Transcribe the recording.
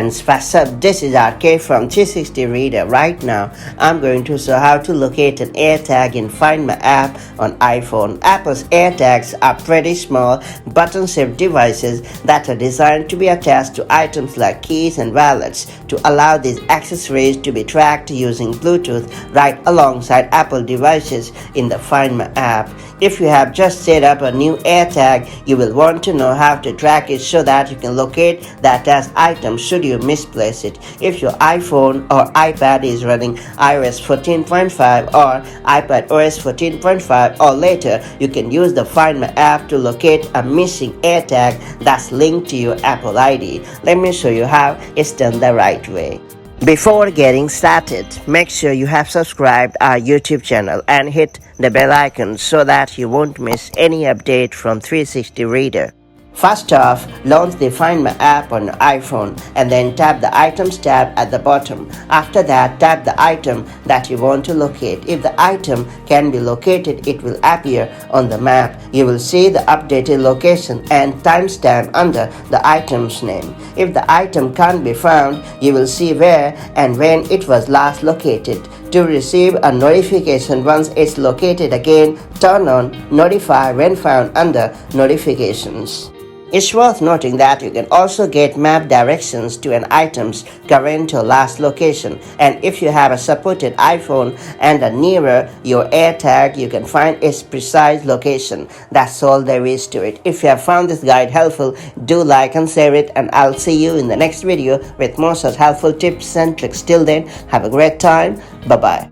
friends, what's up? This is RK from 360 Reader. Right now, I'm going to show how to locate an AirTag in Find My app on iPhone. Apple's AirTags are pretty small, button-shaped devices that are designed to be attached to items like keys and wallets to allow these accessories to be tracked using Bluetooth right alongside Apple devices in the Find My app. If you have just set up a new AirTag, you will want to know how to track it so that you can locate the attached item should you misplace it. If your iPhone or iPad is running iOS 14.5 or iPad OS 14.5 or later, you can use the Find My app to locate a missing AirTag that's linked to your Apple ID. Let me show you how it's done the right way. Before getting started, make sure you have subscribed our YouTube channel and hit the bell icon so that you won't miss any update from 360 Reader. First off, launch the Find My app on your iPhone and then tap the Items tab at the bottom. After that, tap the item that you want to locate. If the item can be located, it will appear on the map. You will see the updated location and timestamp under the item's name. If the item can't be found, you will see where and when it was last located. To receive a notification once it's located again, turn on Notify when found under Notifications. It's worth noting that you can also get map directions to an item's current or last location, and if you have a supported iPhone and are nearer your AirTag, you can find its precise location. That's all there is to it. If you have found this guide helpful, do like and share it, and I'll see you in the next video with more such helpful tips and tricks. Till then, have a great time. Bye-bye.